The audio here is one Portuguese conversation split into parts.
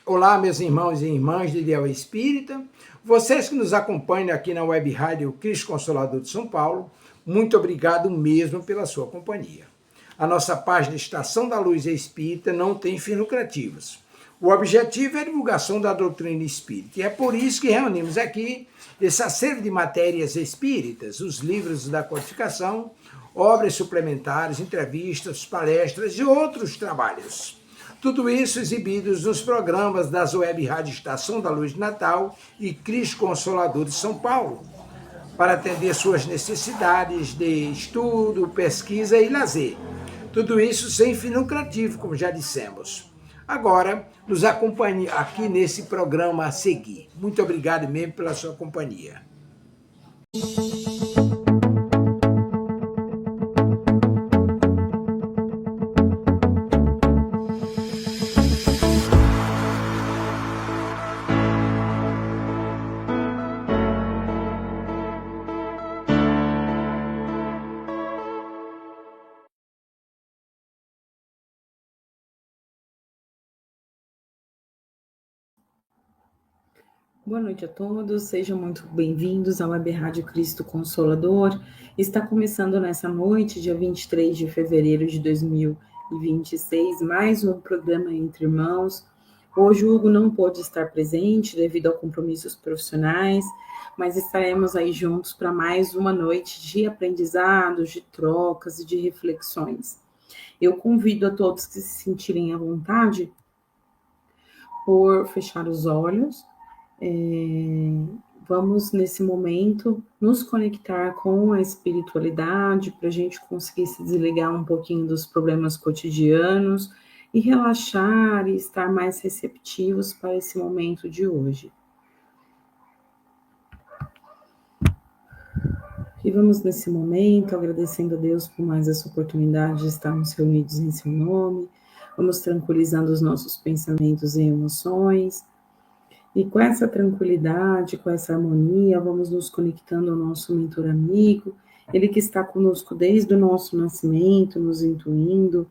Olá, meus irmãos e irmãs de Ideal Espírita, vocês que nos acompanham aqui na Web Rádio Cristo Consolador de São Paulo, muito obrigado mesmo pela sua companhia. A nossa página Estação da Luz Espírita não tem fins lucrativos. O objetivo é a divulgação da doutrina espírita, e é por isso que reunimos aqui esse acervo de matérias espíritas, os livros da codificação, obras suplementares, entrevistas, palestras e outros trabalhos. Tudo isso exibidos nos programas das Web Rádio Estação da Luz de Natal e Cristo Consolador de São Paulo, para atender suas necessidades de estudo, pesquisa e lazer. Tudo isso sem fim lucrativo, como já dissemos. Agora, nos acompanhe aqui nesse programa a seguir. Muito obrigado mesmo pela sua companhia. Boa noite a todos, sejam muito bem-vindos à Web Rádio Cristo Consolador. Está começando nessa noite, dia 23 de fevereiro de 2026, mais um programa Entre Irmãos. Hoje o Hugo não pôde estar presente devido a compromissos profissionais, mas estaremos aí juntos para mais uma noite de aprendizados, de trocas e de reflexões. Eu convido a todos que se sentirem à vontade por fechar os olhos. Vamos, nesse momento, nos conectar com a espiritualidade para a gente conseguir se desligar um pouquinho dos problemas cotidianos e relaxar e estar mais receptivos para esse momento de hoje. E vamos, nesse momento, agradecendo a Deus por mais essa oportunidade de estarmos reunidos em seu nome, vamos tranquilizando os nossos pensamentos e emoções. E com essa tranquilidade, com essa harmonia, vamos nos conectando ao nosso mentor amigo, ele que está conosco desde o nosso nascimento, nos intuindo,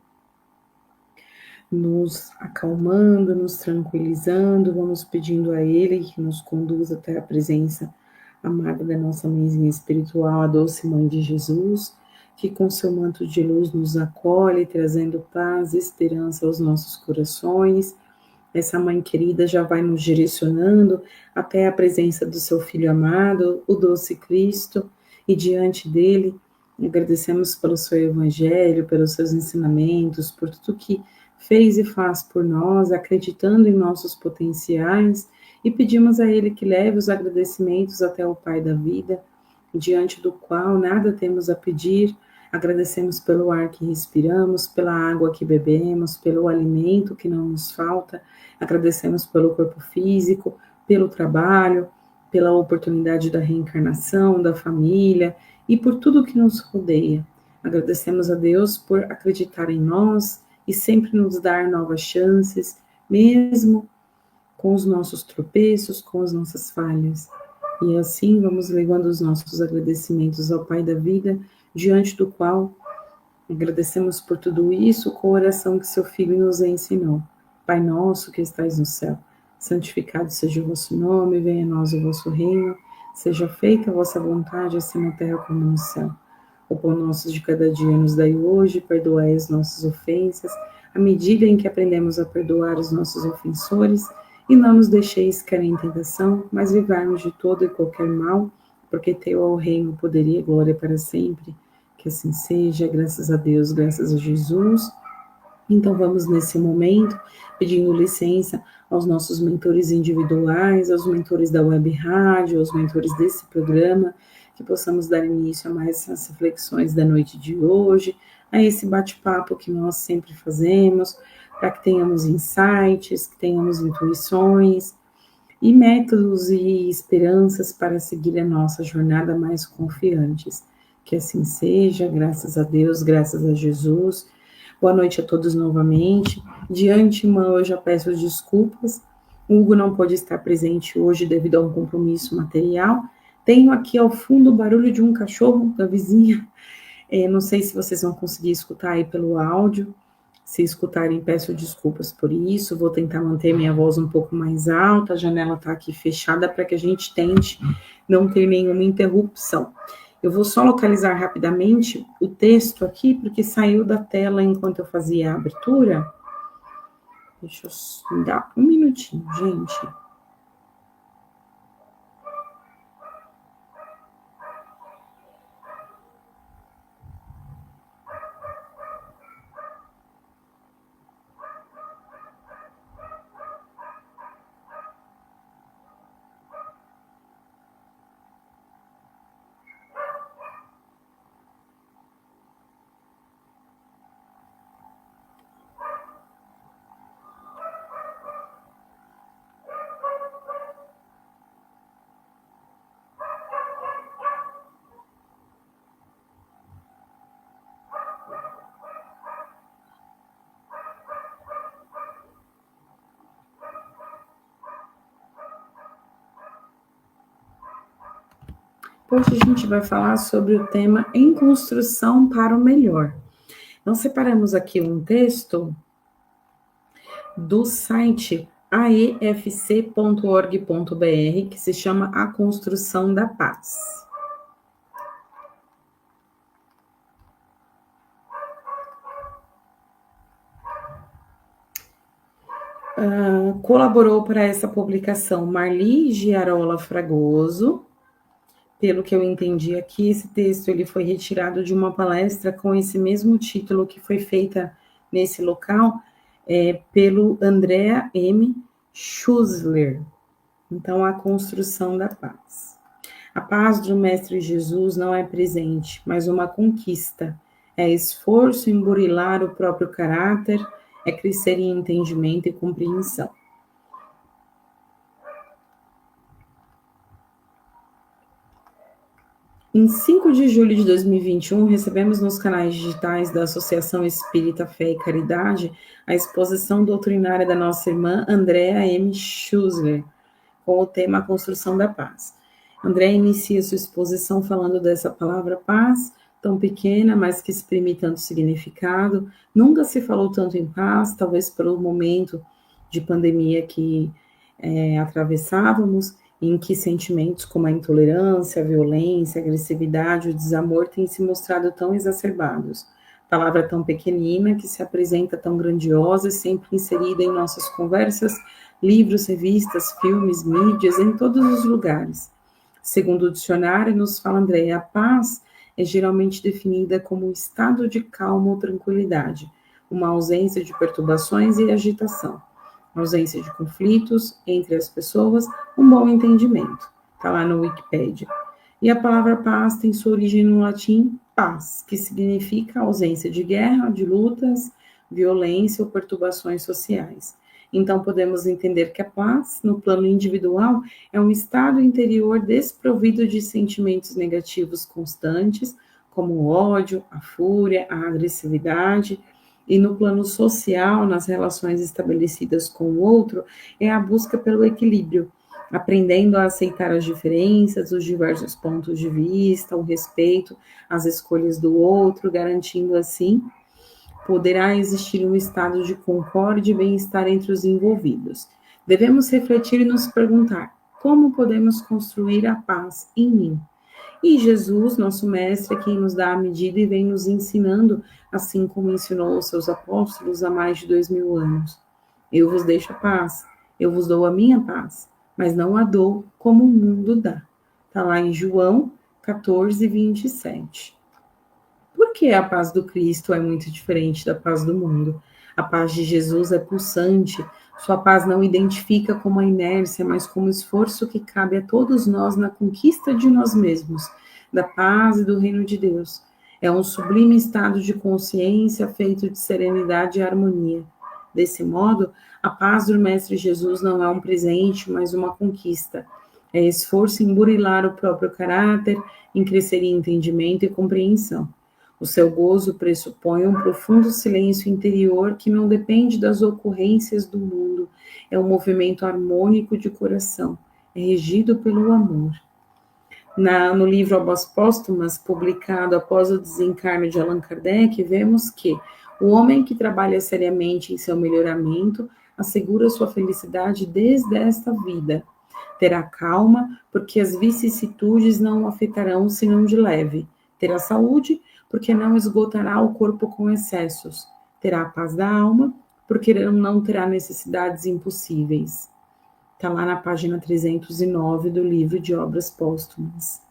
nos acalmando, nos tranquilizando. Vamos pedindo a ele que nos conduza até a presença amada da nossa mãezinha espiritual, a doce Mãe de Jesus, que com seu manto de luz nos acolhe, trazendo paz e esperança aos nossos corações. Essa mãe querida já vai nos direcionando até a presença do seu Filho amado, o doce Cristo, e diante dele agradecemos pelo seu Evangelho, pelos seus ensinamentos, por tudo que fez e faz por nós, acreditando em nossos potenciais, e pedimos a ele que leve os agradecimentos até o Pai da vida, diante do qual nada temos a pedir. Agradecemos pelo ar que respiramos, pela água que bebemos, pelo alimento que não nos falta. Agradecemos pelo corpo físico, pelo trabalho, pela oportunidade da reencarnação, da família e por tudo que nos rodeia. Agradecemos a Deus por acreditar em nós e sempre nos dar novas chances, mesmo com os nossos tropeços, com as nossas falhas. E assim vamos levando os nossos agradecimentos ao Pai da vida, diante do qual agradecemos por tudo isso com a oração que seu Filho nos ensinou. Pai nosso que estais no céu, santificado seja o vosso nome, venha a nós o vosso reino, seja feita a vossa vontade, assim na terra como no céu. O pão nosso de cada dia nos dai hoje, perdoai as nossas ofensas, à medida em que aprendemos a perdoar os nossos ofensores, e não nos deixeis cair em tentação, mas livrai-nos de todo e qualquer mal, porque teu é o reino, o poder e a glória para sempre. Que assim seja, graças a Deus, graças a Jesus. Então vamos nesse momento pedindo licença aos nossos mentores individuais, aos mentores da Web Rádio, aos mentores desse programa, que possamos dar início a mais essas reflexões da noite de hoje, a esse bate-papo que nós sempre fazemos, para que tenhamos insights, que tenhamos intuições e métodos e esperanças para seguir a nossa jornada mais confiantes. Que assim seja, graças a Deus, graças a Jesus. Boa noite a todos novamente. De antemão, eu já peço desculpas. O Hugo não pôde estar presente hoje devido a um compromisso material. Tenho aqui ao fundo o barulho de um cachorro da vizinha. Não sei se vocês vão conseguir escutar aí pelo áudio, Se escutarem, peço desculpas por isso. Vou tentar manter minha voz um pouco mais alta. A janela está aqui fechada para que a gente tente não ter nenhuma interrupção. Eu vou só localizar rapidamente o texto aqui, porque saiu da tela enquanto eu fazia a abertura. Deixa eu dar um minutinho, gente. Hoje a gente vai falar sobre o tema Em Construção para o Melhor. Nós separamos aqui um texto do site aefc.org.br que se chama A Construção da Paz. Colaborou para essa publicação Marli Giarola Fragoso. Pelo que eu entendi aqui, esse texto ele foi retirado de uma palestra com esse mesmo título que foi feita nesse local pelo Andrea M. Schussler. Então, a construção da paz. A paz do Mestre Jesus não é presente, mas uma conquista. É esforço em burilar o próprio caráter, é crescer em entendimento e compreensão. Em 5 de julho de 2021, recebemos nos canais digitais da Associação Espírita Fé e Caridade a exposição doutrinária da nossa irmã Andrea M. Schussler, com o tema Construção da Paz. Andrea inicia sua exposição falando dessa palavra paz, tão pequena, mas que exprime tanto significado. Nunca se falou tanto em paz, talvez pelo momento de pandemia que atravessávamos, em que sentimentos como a intolerância, a violência, a agressividade, o desamor têm se mostrado tão exacerbados. Palavra tão pequenina que se apresenta tão grandiosa e sempre inserida em nossas conversas, livros, revistas, filmes, mídias, em todos os lugares. Segundo o dicionário, nos fala Andréia, a paz é geralmente definida como um estado de calma ou tranquilidade, uma ausência de perturbações e agitação, ausência de conflitos entre as pessoas, um bom entendimento. Está lá no Wikipedia. E a palavra paz tem sua origem no latim paz, que significa ausência de guerra, de lutas, violência ou perturbações sociais. Então, podemos entender que a paz, no plano individual, é um estado interior desprovido de sentimentos negativos constantes, como o ódio, a fúria, a agressividade. E no plano social, nas relações estabelecidas com o outro, é a busca pelo equilíbrio, aprendendo a aceitar as diferenças, os diversos pontos de vista, o respeito às escolhas do outro, garantindo assim poderá existir um estado de concórdia e bem-estar entre os envolvidos. Devemos refletir e nos perguntar: como podemos construir a paz em mim? E Jesus, nosso mestre, é quem nos dá a medida e vem nos ensinando, assim como ensinou os seus apóstolos há mais de 2000 anos. Eu vos deixo a paz, eu vos dou a minha paz, mas não a dou como o mundo dá. Está lá em João 14, 27. Por que a paz do Cristo é muito diferente da paz do mundo? A paz de Jesus é pulsante, sua paz não identifica como a inércia, mas como o esforço que cabe a todos nós na conquista de nós mesmos, da paz e do reino de Deus. É um sublime estado de consciência feito de serenidade e harmonia. Desse modo, a paz do Mestre Jesus não é um presente, mas uma conquista. É esforço em burilar o próprio caráter, em crescer em entendimento e compreensão. O seu gozo pressupõe um profundo silêncio interior que não depende das ocorrências do mundo. É um movimento harmônico de coração. É regido pelo amor. No livro Obras Póstumas, publicado após o desencarne de Allan Kardec, vemos que O homem que trabalha seriamente em seu melhoramento assegura sua felicidade desde esta vida. Terá calma, porque as vicissitudes não o afetarão senão de leve. Terá saúde, porque não esgotará o corpo com excessos. Terá a paz da alma, porque não terá necessidades impossíveis. Está lá na página 309 do livro de Obras Póstumas.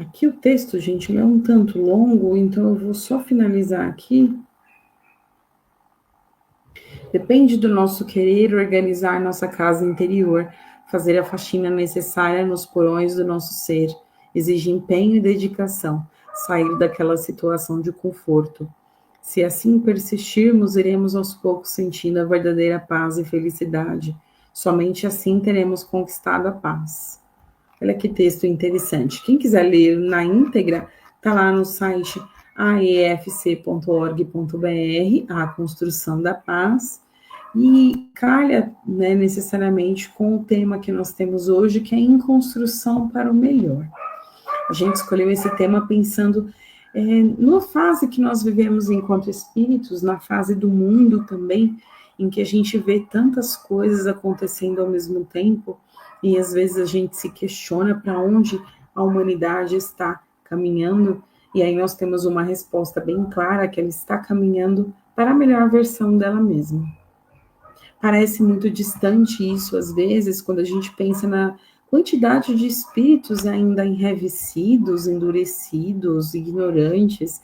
Aqui o texto, gente, ele é um tanto longo, então eu vou só finalizar aqui. Depende do nosso querer organizar nossa casa interior, fazer a faxina necessária nos porões do nosso ser. Exige empenho e dedicação, sair daquela situação de conforto. Se assim persistirmos, iremos aos poucos sentindo a verdadeira paz e felicidade. Somente assim teremos conquistado a paz. Olha que texto interessante. Quem quiser ler na íntegra, está lá no site aefc.org.br, A Construção da Paz, e calha, né, necessariamente com o tema que nós temos hoje, que é em construção para o melhor. A gente escolheu esse tema pensando numa fase que nós vivemos enquanto espíritos, na fase do mundo também, em que a gente vê tantas coisas acontecendo ao mesmo tempo, e às vezes a gente se questiona para onde a humanidade está caminhando, e aí nós temos uma resposta bem clara, que ela está caminhando para a melhor versão dela mesma. Parece muito distante isso, às vezes, quando a gente pensa na quantidade de espíritos ainda enraivecidos, endurecidos, ignorantes,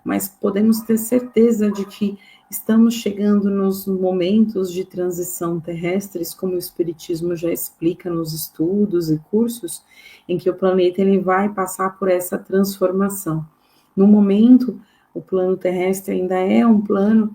mas podemos ter certeza de que estamos chegando nos momentos de transição terrestres, como o Espiritismo já explica nos estudos e cursos, em que o planeta ele vai passar por essa transformação. No momento, o plano terrestre ainda é um plano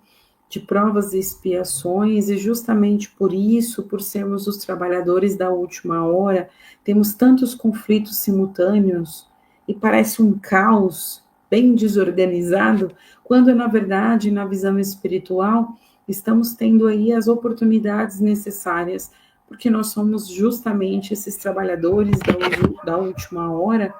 de provas e expiações, e justamente por isso, por sermos os trabalhadores da última hora, temos tantos conflitos simultâneos, e parece um caos bem desorganizado, quando na verdade, na visão espiritual, estamos tendo aí as oportunidades necessárias, porque nós somos justamente esses trabalhadores da última hora,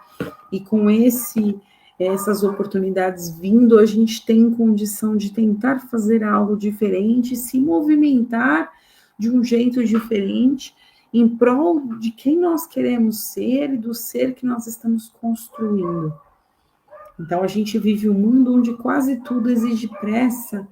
e com essas oportunidades vindo, a gente tem condição de tentar fazer algo diferente, se movimentar de um jeito diferente, em prol de quem nós queremos ser e do ser que nós estamos construindo. Então, a gente vive um mundo onde quase tudo exige pressa,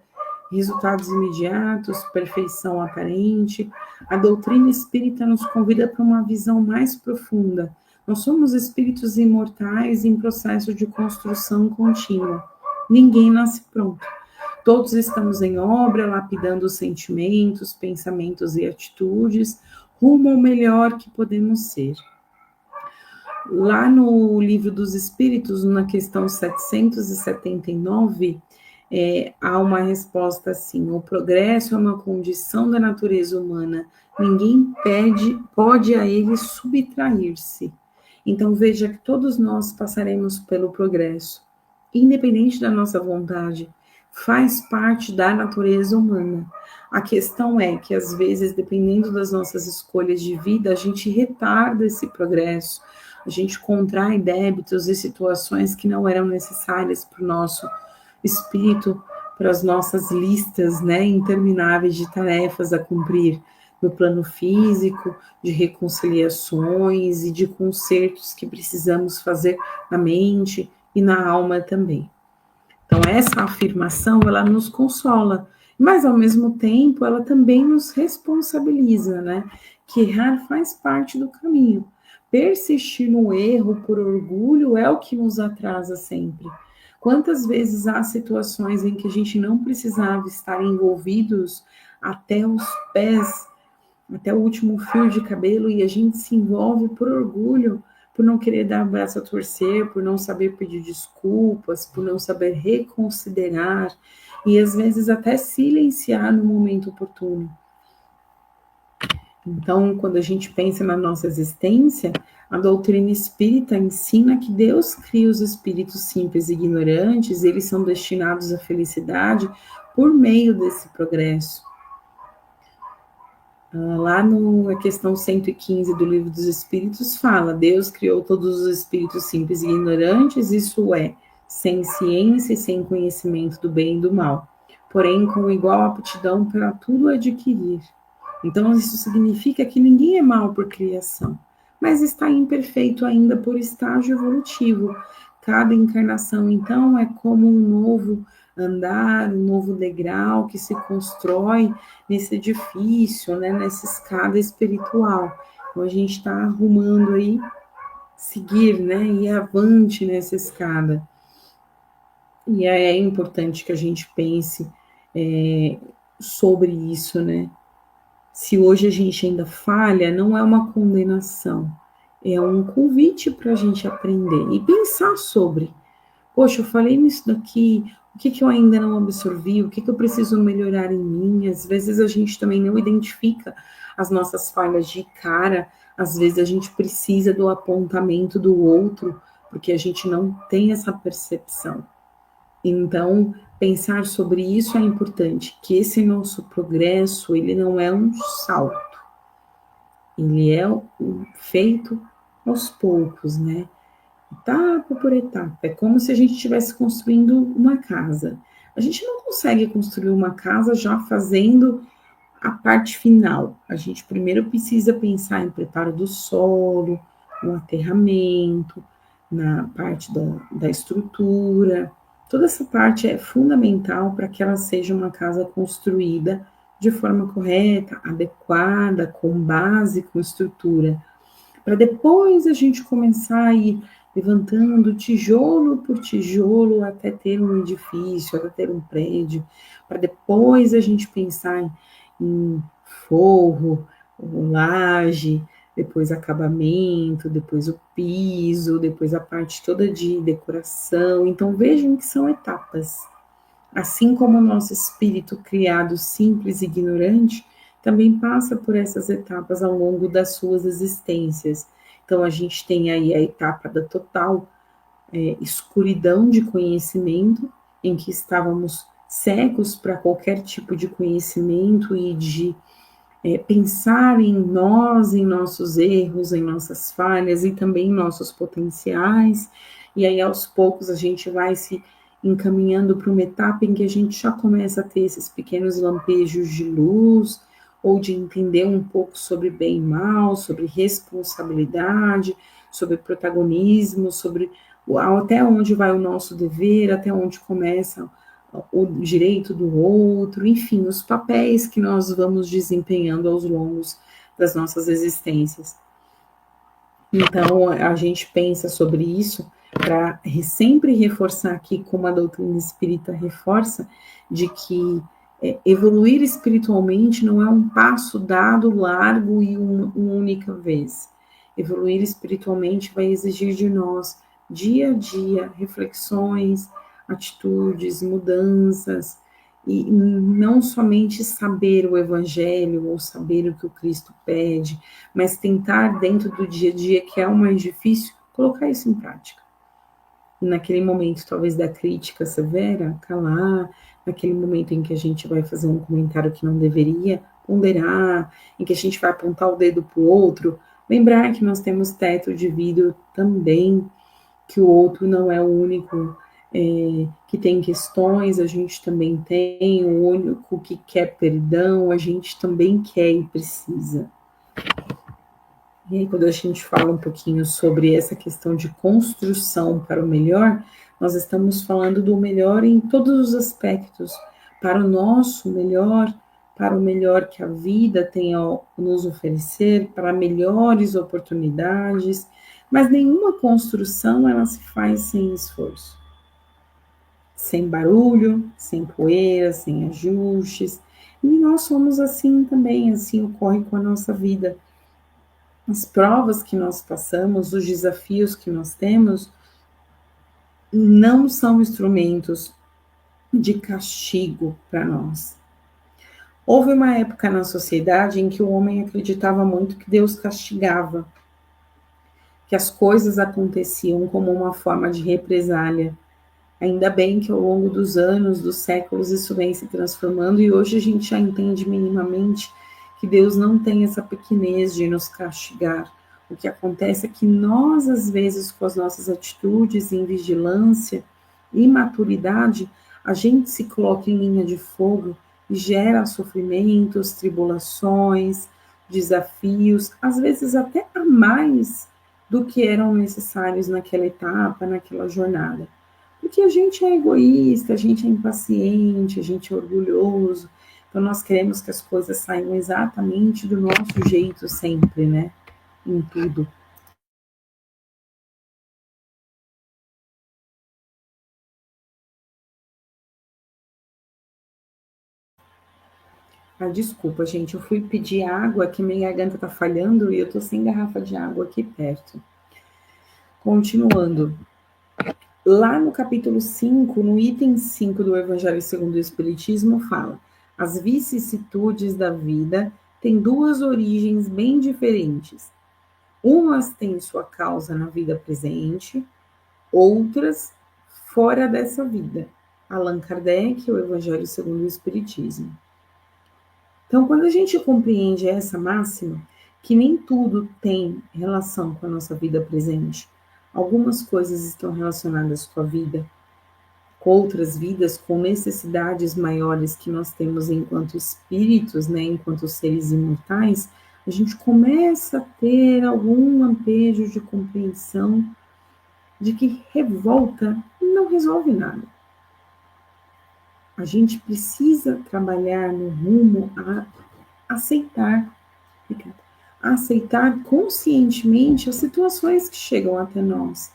resultados imediatos, perfeição aparente. A doutrina espírita nos convida para uma visão mais profunda. Nós somos espíritos imortais em processo de construção contínua. Ninguém nasce pronto. Todos estamos em obra, lapidando sentimentos, pensamentos e atitudes, rumo ao melhor que podemos ser. Lá no Livro dos Espíritos, na questão 779, há uma resposta assim: o progresso é uma condição da natureza humana, ninguém pode a ele subtrair-se. Então veja que todos nós passaremos pelo progresso, independente da nossa vontade, faz parte da natureza humana. A questão é que às vezes, dependendo das nossas escolhas de vida, a gente retarda esse progresso, a gente contrai débitos e situações que não eram necessárias para o nosso espírito, para as nossas listas, né, intermináveis de tarefas a cumprir no plano físico, de reconciliações e de consertos que precisamos fazer na mente e na alma também. Então, essa afirmação, ela nos consola, mas ao mesmo tempo, ela também nos responsabiliza, né, que errar faz parte do caminho. Persistir no erro por orgulho é o que nos atrasa sempre. Quantas vezes há situações em que a gente não precisava estar envolvidos até os pés, até o último fio de cabelo, e a gente se envolve por orgulho, por não querer dar o braço a torcer, por não saber pedir desculpas, por não saber reconsiderar, e às vezes até silenciar no momento oportuno. Então, quando a gente pensa na nossa existência, a doutrina espírita ensina que Deus cria os espíritos simples e ignorantes, e eles são destinados à felicidade por meio desse progresso. Lá na questão 115 do Livro dos Espíritos fala: Deus criou todos os espíritos simples e ignorantes, isso é, sem ciência e sem conhecimento do bem e do mal, porém com igual aptidão para tudo adquirir. Então isso significa que ninguém é mal por criação, mas está imperfeito ainda por estágio evolutivo. Cada encarnação, então, é como um novo andar, um novo degrau que se constrói nesse edifício, né, nessa escada espiritual. Então a gente está arrumando aí, seguir, né, ir avante nessa escada. E é importante que a gente pense sobre isso, né? Se hoje a gente ainda falha, não é uma condenação, é um convite para a gente aprender e pensar sobre. Poxa, eu falei nisso daqui, o que eu ainda não absorvi, o que eu preciso melhorar em mim. Às vezes a gente também não identifica as nossas falhas de cara, às vezes a gente precisa do apontamento do outro, porque a gente não tem essa percepção. Então, pensar sobre isso é importante, que esse nosso progresso, ele não é um salto, ele é feito aos poucos, né? Etapa por etapa. É como se a gente estivesse construindo uma casa. A gente não consegue construir uma casa já fazendo a parte final. A gente primeiro precisa pensar em preparo do solo, no aterramento, na parte da estrutura. Toda essa parte é fundamental para que ela seja uma casa construída de forma correta, adequada, com base, com estrutura, para depois a gente começar a ir levantando tijolo por tijolo até ter um edifício, até ter um prédio, para depois a gente pensar em forro, laje, depois acabamento, depois o piso, depois a parte toda de decoração. Então vejam que são etapas. Assim como o nosso espírito criado simples e ignorante também passa por essas etapas ao longo das suas existências. Então a gente tem aí a etapa da total escuridão de conhecimento, em que estávamos cegos para qualquer tipo de conhecimento e de pensar em nós, em nossos erros, em nossas falhas e também em nossos potenciais. E aí aos poucos a gente vai se encaminhando para uma etapa em que a gente já começa a ter esses pequenos lampejos de luz, ou de entender um pouco sobre bem e mal, sobre responsabilidade, sobre protagonismo, sobre até onde vai o nosso dever, até onde começa o direito do outro, enfim, os papéis que nós vamos desempenhando aos longos das nossas existências. Então, a gente pensa sobre isso para sempre reforçar aqui, como a doutrina espírita reforça, de que evoluir espiritualmente não é um passo dado largo e uma única vez. Evoluir espiritualmente vai exigir de nós, dia a dia, reflexões, atitudes, mudanças, e não somente saber o Evangelho ou saber o que o Cristo pede, mas tentar dentro do dia a dia, que é o mais difícil, colocar isso em prática. E naquele momento, talvez, da crítica severa, calar, naquele momento em que a gente vai fazer um comentário que não deveria, ponderar, em que a gente vai apontar o dedo para o outro, lembrar que nós temos teto de vidro também, que o outro não é o único que tem questões, a gente também tem, o único que quer perdão, a gente também quer e precisa. E aí, quando a gente fala um pouquinho sobre essa questão de construção para o melhor, nós estamos falando do melhor em todos os aspectos, para o nosso melhor, para o melhor que a vida tem a nos oferecer, para melhores oportunidades, mas nenhuma construção ela se faz sem esforço, sem barulho, sem poeira, sem ajustes, e nós somos assim também, assim ocorre com a nossa vida. As provas que nós passamos, os desafios que nós temos, não são instrumentos de castigo para nós. Houve uma época na sociedade em que o homem acreditava muito que Deus castigava, que as coisas aconteciam como uma forma de represália. Ainda bem que ao longo dos anos, dos séculos, isso vem se transformando e hoje a gente já entende minimamente que Deus não tem essa pequenez de nos castigar. O que acontece é que nós, às vezes, com as nossas atitudes em vigilância, imaturidade, a gente se coloca em linha de fogo e gera sofrimentos, tribulações, desafios, às vezes até a mais do que eram necessários naquela etapa, naquela jornada. Porque a gente é egoísta, a gente é impaciente, a gente é orgulhoso, então nós queremos que as coisas saiam exatamente do nosso jeito sempre, né? Em tudo. Ah, desculpa, gente, eu fui pedir água, que minha garganta tá falhando e eu tô sem garrafa de água aqui perto. Continuando. Lá no capítulo 5, no item 5 do Evangelho segundo o Espiritismo, fala: as vicissitudes da vida têm duas origens bem diferentes. Umas têm sua causa na vida presente, outras fora dessa vida. Allan Kardec, o Evangelho segundo o Espiritismo. Então, quando a gente compreende essa máxima, que nem tudo tem relação com a nossa vida presente, algumas coisas estão relacionadas com a vida, com outras vidas, com necessidades maiores que nós temos enquanto espíritos, né, enquanto seres imortais, a gente começa a ter algum lampejo de compreensão de que revolta não resolve nada. A gente precisa trabalhar no rumo a aceitar, aceitar conscientemente as situações que chegam até nós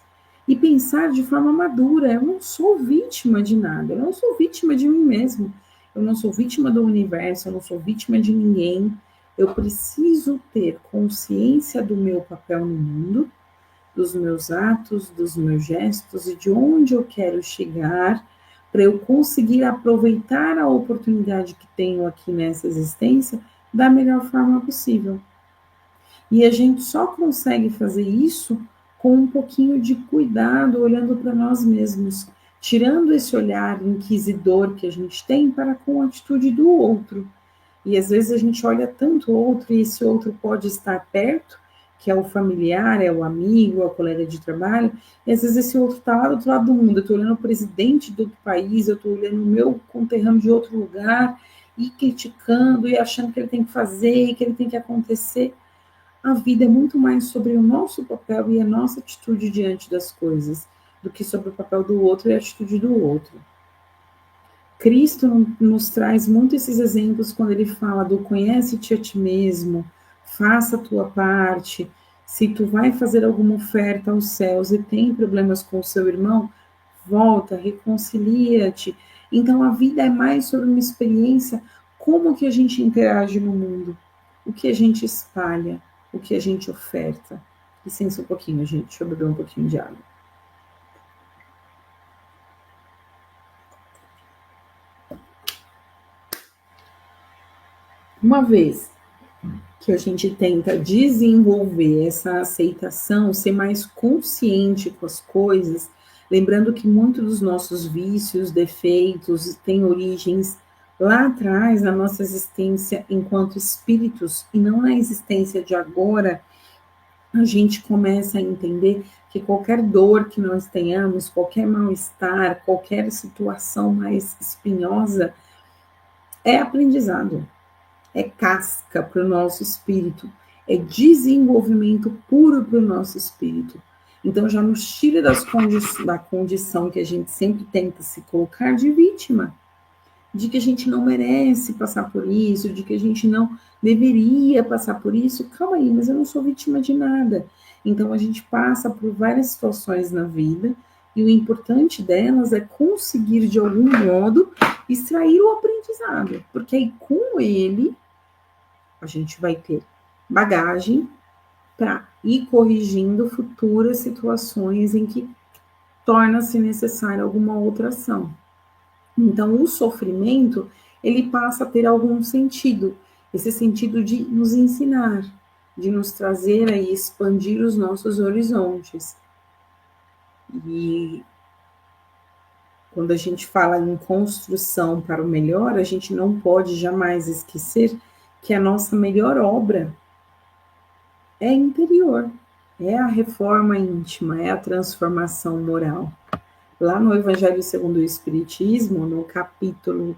e pensar de forma madura: eu não sou vítima de nada, eu não sou vítima de mim mesmo, eu não sou vítima do universo, eu não sou vítima de ninguém. Eu preciso ter consciência do meu papel no mundo, dos meus atos, dos meus gestos e de onde eu quero chegar para eu conseguir aproveitar a oportunidade que tenho aqui nessa existência da melhor forma possível. E a gente só consegue fazer isso com um pouquinho de cuidado, olhando para nós mesmos, tirando esse olhar inquisidor que a gente tem para com a atitude do outro. E às vezes a gente olha tanto o outro e esse outro pode estar perto, que é o familiar, é o amigo, é o colega de trabalho, e às vezes esse outro está lá do outro lado do mundo. Eu estou olhando o presidente do outro país, eu estou olhando o meu conterrâneo de outro lugar e criticando e achando que ele tem que fazer, que ele tem que acontecer. A vida é muito mais sobre o nosso papel e a nossa atitude diante das coisas, do que sobre o papel do outro e a atitude do outro. Cristo nos traz muito esses exemplos quando ele fala do conhece-te a ti mesmo, faça a tua parte. Se tu vai fazer alguma oferta aos céus e tem problemas com o seu irmão, volta, reconcilia-te. Então a vida é mais sobre uma experiência, como que a gente interage no mundo, o que a gente espalha, o que a gente oferta. Licença um pouquinho, gente, deixa eu beber um pouquinho de água. Uma vez que a gente tenta desenvolver essa aceitação, ser mais consciente com as coisas, lembrando que muitos dos nossos vícios, defeitos, têm origens lá atrás na nossa existência enquanto espíritos e não na existência de agora, a gente começa a entender que qualquer dor que nós tenhamos, qualquer mal-estar, qualquer situação mais espinhosa, é aprendizado, é casca para o nosso espírito, é desenvolvimento puro para o nosso espírito. Então já nos tira da condição que a gente sempre tenta se colocar de vítima, de que a gente não merece passar por isso, de que a gente não deveria passar por isso. Calma aí, mas eu não sou vítima de nada. Então a gente passa por várias situações na vida e o importante delas é conseguir de algum modo extrair o aprendizado, porque aí com ele a gente vai ter bagagem para ir corrigindo futuras situações em que torna-se necessária alguma outra ação. Então, o sofrimento, ele passa a ter algum sentido, esse sentido de nos ensinar, de nos trazer e expandir os nossos horizontes. E quando a gente fala em construção para o melhor, a gente não pode jamais esquecer que a nossa melhor obra é interior, é a reforma íntima, é a transformação moral. Lá no Evangelho segundo o Espiritismo, no capítulo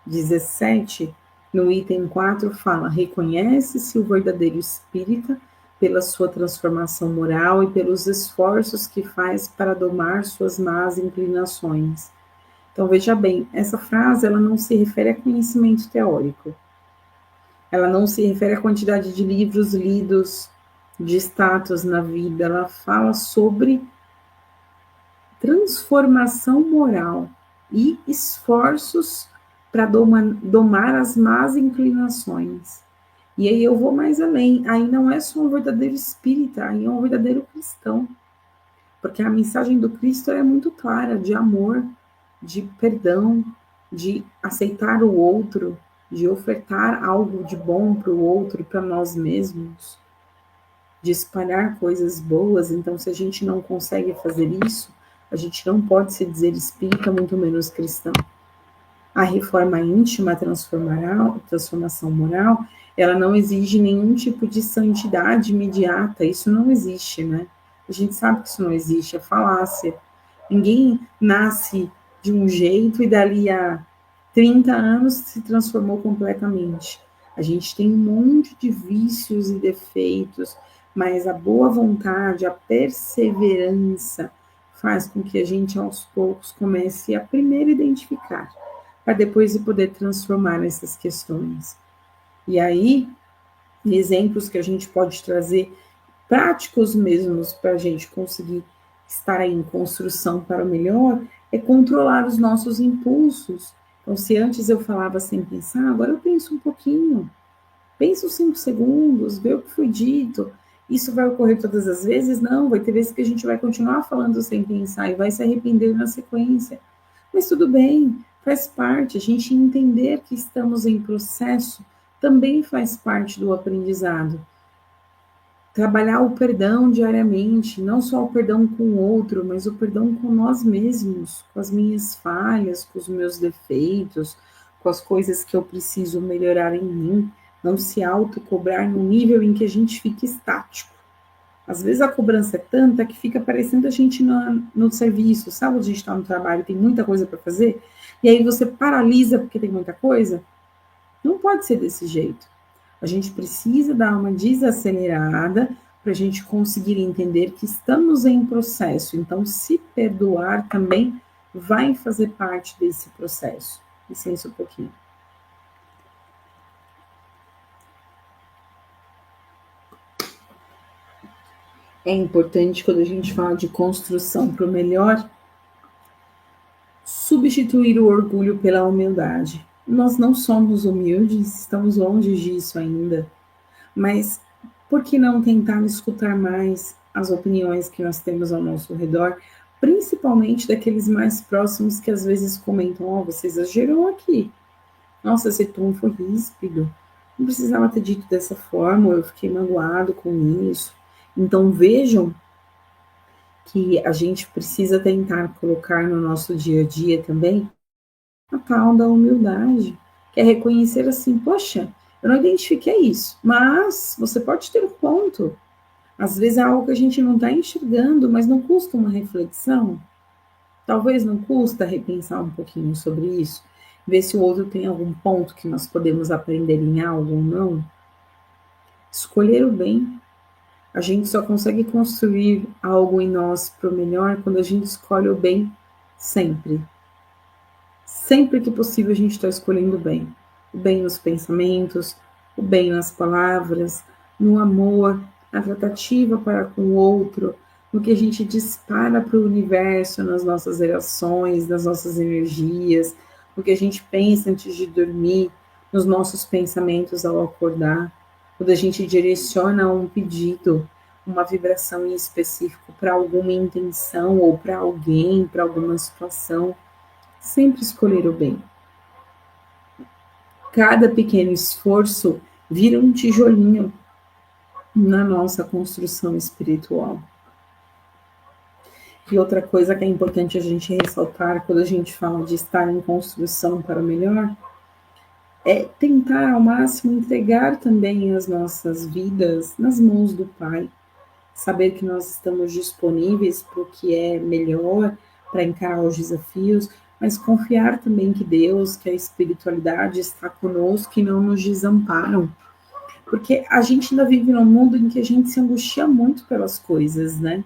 17, no item 4, fala: reconhece-se o verdadeiro espírita pela sua transformação moral e pelos esforços que faz para domar suas más inclinações. Então, veja bem, essa frase ela não se refere a conhecimento teórico. Ela não se refere à quantidade de livros lidos, de status na vida. Ela fala sobre transformação moral e esforços para domar as más inclinações. E aí eu vou mais além. Aí não é só um verdadeiro espírita, aí é um verdadeiro cristão. Porque a mensagem do Cristo é muito clara, de amor, de perdão, de aceitar o outro, de ofertar algo de bom para o outro, para nós mesmos, de espalhar coisas boas. Então, se a gente não consegue fazer isso, a gente não pode se dizer espírita, muito menos cristão. A reforma íntima, a transformação moral, ela não exige nenhum tipo de santidade imediata. Isso não existe, né? A gente sabe que isso não existe, é falácia. Ninguém nasce de um jeito e dali a 30 anos se transformou completamente. A gente tem um monte de vícios e defeitos, mas a boa vontade, a perseverança faz com que a gente aos poucos comece a primeiro identificar, para depois poder transformar essas questões. E aí, exemplos que a gente pode trazer, práticos mesmos, para a gente conseguir estar aí em construção para o melhor, é controlar os nossos impulsos. Então, se antes eu falava sem pensar, agora eu penso um pouquinho. Penso 5 segundos, vê o que foi dito. Isso vai ocorrer todas as vezes? Não, vai ter vezes que a gente vai continuar falando sem pensar e vai se arrepender na sequência. Mas tudo bem, faz parte. A gente entender que estamos em processo também faz parte do aprendizado. Trabalhar o perdão diariamente, não só o perdão com o outro, mas o perdão com nós mesmos, com as minhas falhas, com os meus defeitos, com as coisas que eu preciso melhorar em mim. Não se autocobrar no nível em que a gente fica estático. Às vezes a cobrança é tanta que fica parecendo a gente no serviço, sabe? A gente está no trabalho, tem muita coisa para fazer, e aí você paralisa porque tem muita coisa. Não pode ser desse jeito. A gente precisa dar uma desacelerada para a gente conseguir entender que estamos em processo. Então, se perdoar também vai fazer parte desse processo. Licença um pouquinho. É importante, quando a gente fala de construção para o melhor, substituir o orgulho pela humildade. Nós não somos humildes, estamos longe disso ainda, mas por que não tentar escutar mais as opiniões que nós temos ao nosso redor, principalmente daqueles mais próximos que às vezes comentam: ó, você exagerou aqui, nossa, esse tom foi ríspido, não precisava ter dito dessa forma, eu fiquei magoado com isso. Então vejam que a gente precisa tentar colocar no nosso dia a dia também a tal da humildade, que é reconhecer assim: poxa, eu não identifiquei isso, mas você pode ter um ponto. Às vezes é algo que a gente não está enxergando, mas não custa uma reflexão. Talvez não custa repensar um pouquinho sobre isso, ver se o outro tem algum ponto que nós podemos aprender em algo ou não. Escolher o bem. A gente só consegue construir algo em nós para o melhor quando a gente escolhe o bem sempre. Sempre que possível a gente está escolhendo o bem. O bem nos pensamentos, o bem nas palavras, no amor, na tratativa para com o outro, no que a gente dispara para o universo, nas nossas relações, nas nossas energias, no que a gente pensa antes de dormir, nos nossos pensamentos ao acordar. Quando a gente direciona um pedido, uma vibração em específico para alguma intenção ou para alguém, para alguma situação, sempre escolher o bem. Cada pequeno esforço vira um tijolinho na nossa construção espiritual. E outra coisa que é importante a gente ressaltar quando a gente fala de estar em construção para o melhor, é tentar ao máximo entregar também as nossas vidas nas mãos do Pai, saber que nós estamos disponíveis para o que é melhor, para encarar os desafios, mas confiar também que Deus, que a espiritualidade está conosco e não nos desamparam. Porque a gente ainda vive num mundo em que a gente se angustia muito pelas coisas, né?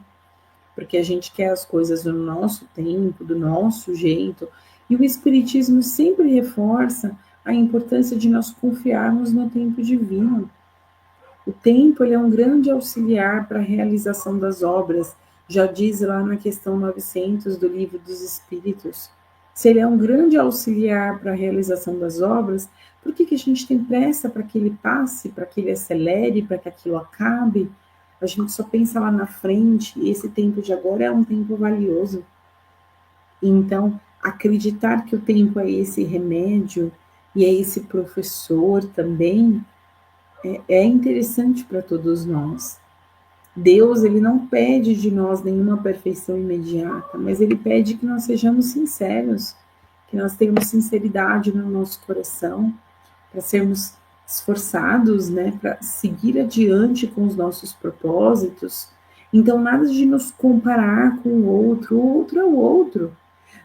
Porque a gente quer as coisas no nosso tempo, do nosso jeito, e o Espiritismo sempre reforça a importância de nós confiarmos no tempo divino. O tempo ele é um grande auxiliar para a realização das obras, já diz lá na questão 900 do Livro dos Espíritos. Se ele é um grande auxiliar para a realização das obras, por que a gente tem pressa para que ele passe, para que ele acelere, para que aquilo acabe? A gente só pensa lá na frente, e esse tempo de agora é um tempo valioso. Então, acreditar que o tempo é esse remédio e é esse professor também é interessante para todos nós. Deus, ele não pede de nós nenhuma perfeição imediata, mas ele pede que nós sejamos sinceros, que nós tenhamos sinceridade no nosso coração, para sermos esforçados, né, para seguir adiante com os nossos propósitos. Então, nada de nos comparar com o outro é o outro.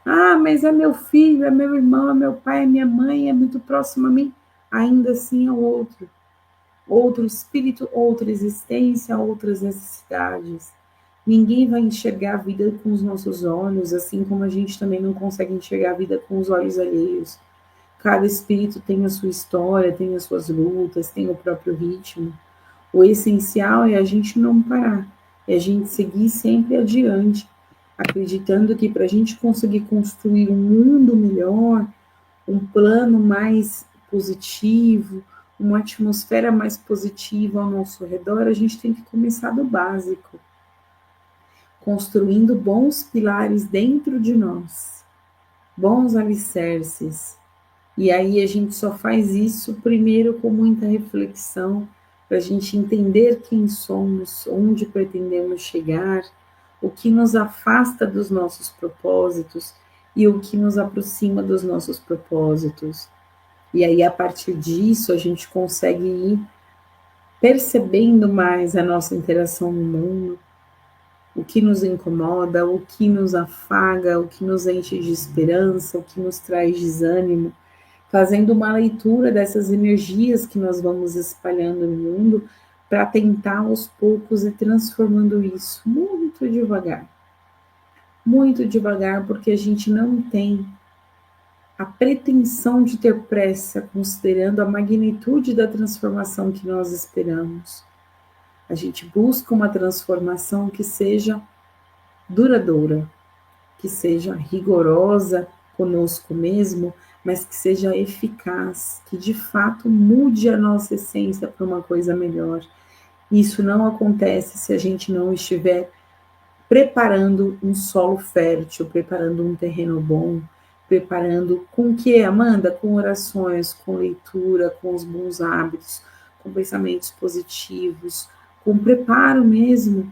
Ah, mas é meu filho, é meu irmão, é meu pai, é minha mãe, é muito próximo a mim. Ainda assim é o outro. Outro espírito, outra existência, outras necessidades. Ninguém vai enxergar a vida com os nossos olhos, assim como a gente também não consegue enxergar a vida com os olhos alheios. Cada espírito tem a sua história, tem as suas lutas, tem o próprio ritmo. O essencial é a gente não parar, é a gente seguir sempre adiante, acreditando que para a gente conseguir construir um mundo melhor, um plano mais positivo, uma atmosfera mais positiva ao nosso redor, a gente tem que começar do básico, construindo bons pilares dentro de nós, bons alicerces. E aí a gente só faz isso primeiro com muita reflexão, para a gente entender quem somos, onde pretendemos chegar, o que nos afasta dos nossos propósitos e o que nos aproxima dos nossos propósitos. E aí, a partir disso, a gente consegue ir percebendo mais a nossa interação no mundo, o que nos incomoda, o que nos afaga, o que nos enche de esperança, o que nos traz desânimo, fazendo uma leitura dessas energias que nós vamos espalhando no mundo para tentar aos poucos ir transformando isso muito devagar, porque a gente não tem a pretensão de ter pressa, considerando a magnitude da transformação que nós esperamos. A gente busca uma transformação que seja duradoura, que seja rigorosa conosco mesmo, mas que seja eficaz, que de fato mude a nossa essência para uma coisa melhor. Isso não acontece se a gente não estiver preparando um solo fértil, preparando um terreno bom, preparando com o que, Amanda? Com orações, com leitura, com os bons hábitos, com pensamentos positivos, com preparo mesmo,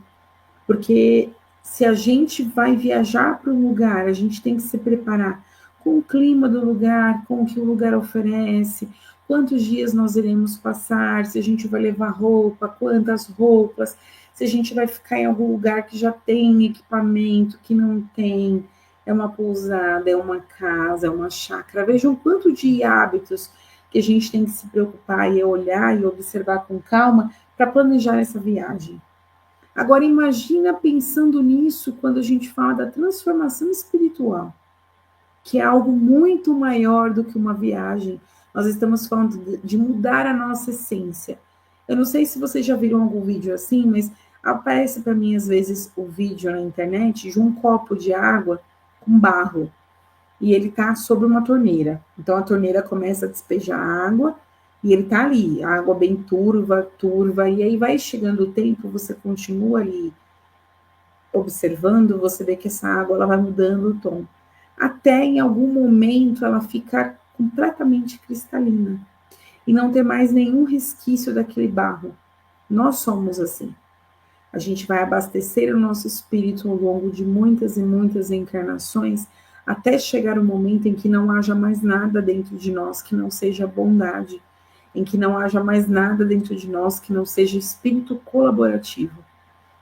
porque se a gente vai viajar para um lugar, a gente tem que se preparar com o clima do lugar, com o que o lugar oferece, quantos dias nós iremos passar, se a gente vai levar roupa, quantas roupas, se a gente vai ficar em algum lugar que já tem equipamento, que não tem, é uma pousada, é uma casa, é uma chácara. Vejam quanto de hábitos que a gente tem que se preocupar e olhar e observar com calma para planejar essa viagem. Agora imagina pensando nisso quando a gente fala da transformação espiritual, que é algo muito maior do que uma viagem. Nós estamos falando de mudar a nossa essência. Eu não sei se vocês já viram algum vídeo assim, mas aparece para mim às vezes o vídeo na internet de um copo de água com barro e ele está sobre uma torneira. Então a torneira começa a despejar água e ele está ali, a água bem turva, turva, e aí vai chegando o tempo, você continua ali observando, você vê que essa água ela vai mudando o tom, até em algum momento ela ficar completamente cristalina e não ter mais nenhum resquício daquele barro. Nós somos assim. A gente vai abastecer o nosso espírito ao longo de muitas e muitas encarnações até chegar o momento em que não haja mais nada dentro de nós que não seja bondade, em que não haja mais nada dentro de nós que não seja espírito colaborativo,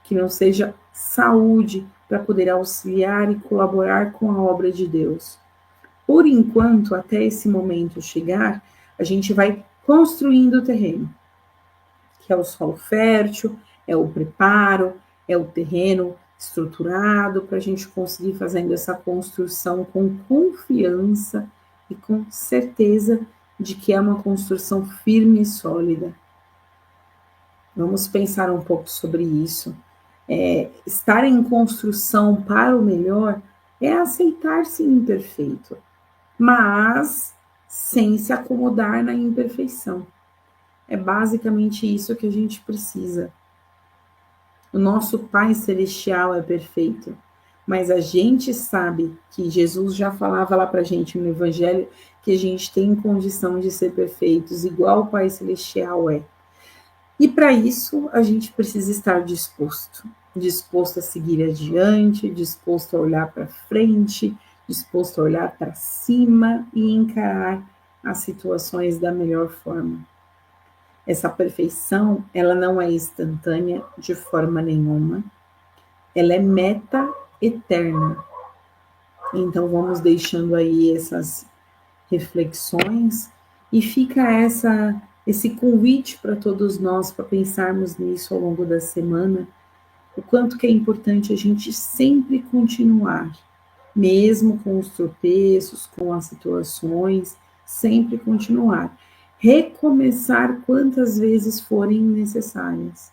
que não seja saúde para poder auxiliar e colaborar com a obra de Deus. Por enquanto, até esse momento chegar, a gente vai construindo o terreno, que é o solo fértil, é o preparo, é o terreno estruturado para a gente conseguir fazendo essa construção com confiança e com certeza de que é uma construção firme e sólida. Vamos pensar um pouco sobre isso. Estar em construção para o melhor é aceitar-se imperfeito, mas sem se acomodar na imperfeição. É basicamente isso que a gente precisa. O nosso Pai Celestial é perfeito, mas a gente sabe que Jesus já falava lá pra gente no Evangelho que a gente tem condição de ser perfeitos, igual o Pai Celestial é. E para isso, a gente precisa estar disposto a seguir adiante, disposto a olhar para frente, disposto a olhar para cima e encarar as situações da melhor forma. Essa perfeição, ela não é instantânea de forma nenhuma, ela é meta eterna. Então vamos deixando aí essas reflexões e fica esse convite para todos nós para pensarmos nisso ao longo da semana, o quanto que é importante a gente sempre continuar, mesmo com os tropeços, com as situações, sempre continuar. Recomeçar quantas vezes forem necessárias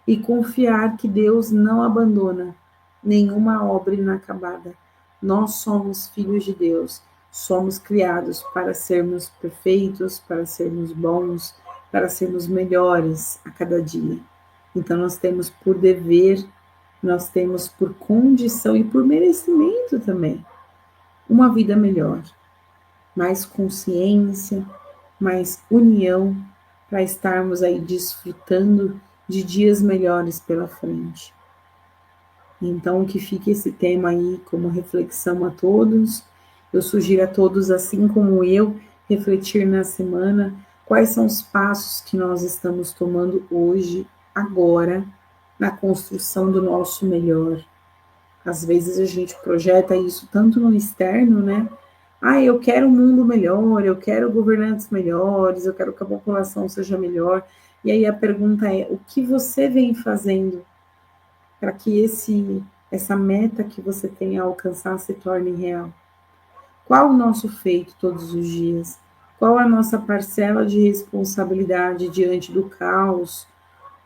e confiar que Deus não abandona nenhuma obra inacabada. Nós somos filhos de Deus, somos criados para sermos perfeitos, para sermos bons, para sermos melhores a cada dia. Então nós temos por dever, nós temos por condição e por merecimento também uma vida melhor, mais consciência, mais união, para estarmos aí desfrutando de dias melhores pela frente. Então, que fique esse tema aí como reflexão a todos. Eu sugiro a todos, assim como eu, refletir na semana quais são os passos que nós estamos tomando hoje, agora, na construção do nosso melhor. Às vezes a gente projeta isso tanto no externo, né? Eu quero um mundo melhor, eu quero governantes melhores, eu quero que a população seja melhor. E aí a pergunta é, o que você vem fazendo para que essa meta que você tem a alcançar se torne real? Qual o nosso feito todos os dias? Qual a nossa parcela de responsabilidade diante do caos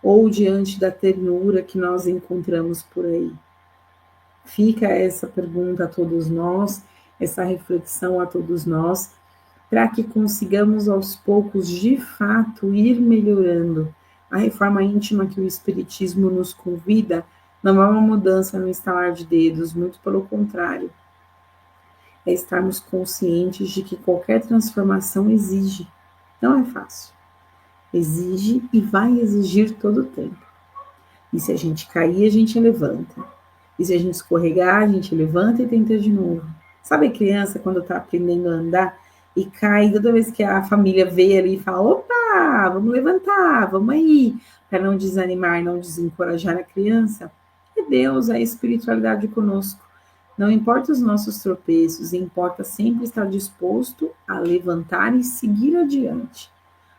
ou diante da ternura que nós encontramos por aí? Fica essa pergunta a todos nós, essa reflexão a todos nós, para que consigamos aos poucos, de fato, ir melhorando. A reforma íntima que o Espiritismo nos convida não é uma mudança no estalar de dedos, muito pelo contrário. É estarmos conscientes de que qualquer transformação exige. Não é fácil. Exige e vai exigir todo o tempo. E se a gente cair, a gente levanta. E se a gente escorregar, a gente levanta e tenta de novo. Sabe a criança quando está aprendendo a andar e cai, toda vez que a família vê ali e fala, opa, vamos levantar, vamos aí, para não desanimar, não desencorajar a criança? É Deus, é a espiritualidade conosco. Não importa os nossos tropeços, importa sempre estar disposto a levantar e seguir adiante,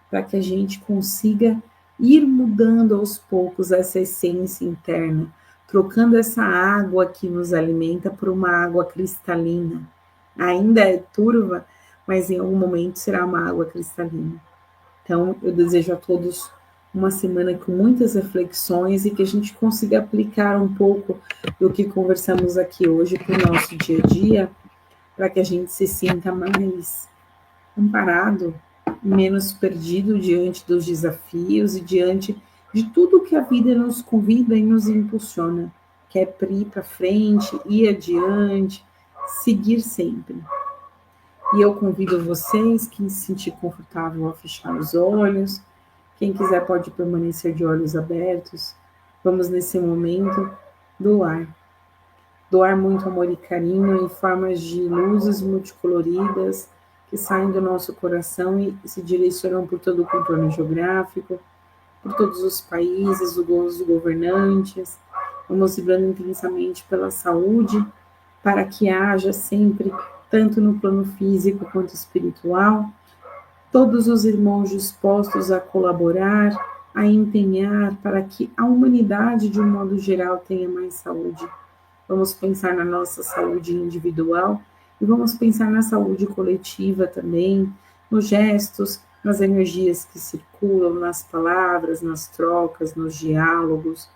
para que a gente consiga ir mudando aos poucos essa essência interna, trocando essa água que nos alimenta por uma água cristalina. Ainda é turva, mas em algum momento será uma água cristalina. Então, eu desejo a todos uma semana com muitas reflexões e que a gente consiga aplicar um pouco do que conversamos aqui hoje para o nosso dia a dia, para que a gente se sinta mais amparado, menos perdido diante dos desafios e diante de tudo que a vida nos convida e nos impulsiona, que é ir para frente, ir adiante, seguir sempre. E eu convido vocês, quem se sentir confortável, a fechar os olhos. Quem quiser pode permanecer de olhos abertos. Vamos nesse momento doar. doar muito amor e carinho em formas de luzes multicoloridas que saem do nosso coração e se direcionam por todo o contorno geográfico, por todos os países, os governantes. Vamos vibrando intensamente pela saúde, para que haja sempre, tanto no plano físico quanto espiritual, todos os irmãos dispostos a colaborar, a empenhar para que a humanidade, de um modo geral, tenha mais saúde. Vamos pensar na nossa saúde individual e vamos pensar na saúde coletiva também, nos gestos, nas energias que circulam, nas palavras, nas trocas, nos diálogos.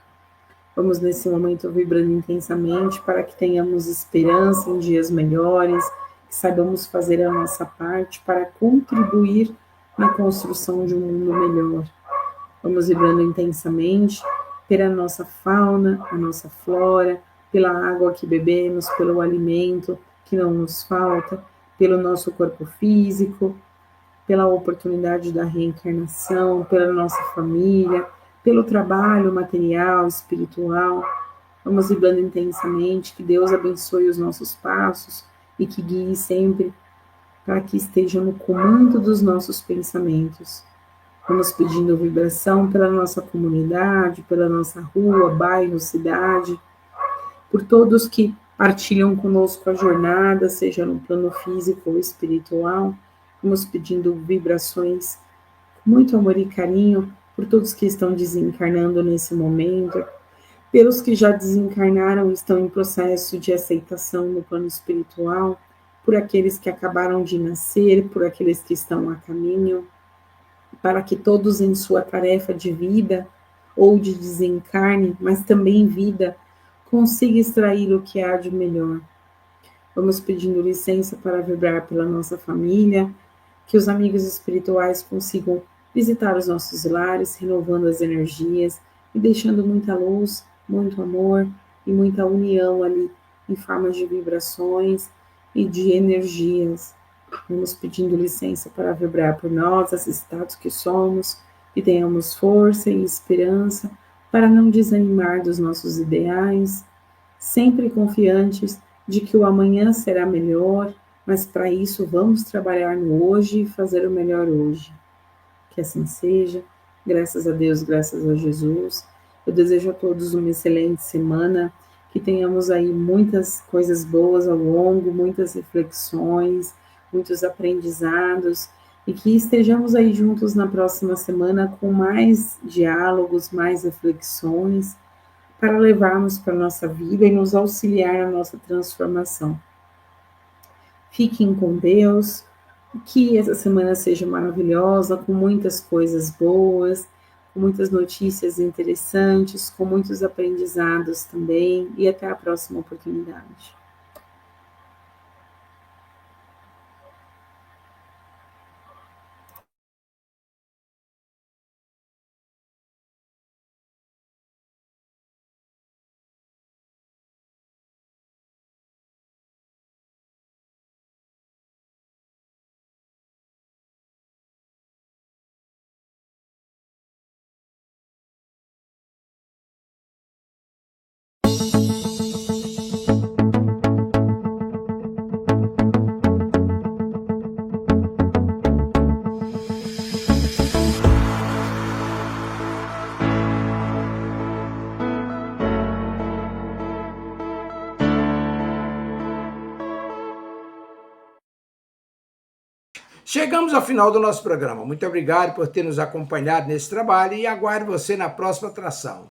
Vamos nesse momento vibrando intensamente para que tenhamos esperança em dias melhores, que saibamos fazer a nossa parte para contribuir na construção de um mundo melhor. Vamos vibrando intensamente pela nossa fauna, a nossa flora, pela água que bebemos, pelo alimento que não nos falta, pelo nosso corpo físico, pela oportunidade da reencarnação, pela nossa família, pelo trabalho material, espiritual. Vamos vibrando intensamente, que Deus abençoe os nossos passos e que guie sempre para que esteja no comando dos nossos pensamentos. Vamos pedindo vibração pela nossa comunidade, pela nossa rua, bairro, cidade, por todos que partilham conosco a jornada, seja no plano físico ou espiritual. Vamos pedindo vibrações com muito amor e carinho por todos que estão desencarnando nesse momento, pelos que já desencarnaram e estão em processo de aceitação no plano espiritual, por aqueles que acabaram de nascer, por aqueles que estão a caminho, para que todos em sua tarefa de vida ou de desencarne, mas também vida, consiga extrair o que há de melhor. Vamos pedindo licença para vibrar pela nossa família, que os amigos espirituais consigam visitar os nossos lares, renovando as energias e deixando muita luz, muito amor e muita união ali em formas de vibrações e de energias. Vamos pedindo licença para vibrar por nós, assestados que somos, que tenhamos força e esperança para não desanimar dos nossos ideais, sempre confiantes de que o amanhã será melhor, mas para isso vamos trabalhar no hoje e fazer o melhor hoje. Que assim seja, graças a Deus, graças a Jesus. Eu desejo a todos uma excelente semana, que tenhamos aí muitas coisas boas ao longo, muitas reflexões, muitos aprendizados, e que estejamos aí juntos na próxima semana com mais diálogos, mais reflexões, para levarmos para a nossa vida e nos auxiliar na nossa transformação. Fiquem com Deus, que essa semana seja maravilhosa, com muitas coisas boas, com muitas notícias interessantes, com muitos aprendizados também, e até a próxima oportunidade. Chegamos ao final do nosso programa. Muito obrigado por ter nos acompanhado nesse trabalho e aguardo você na próxima atração.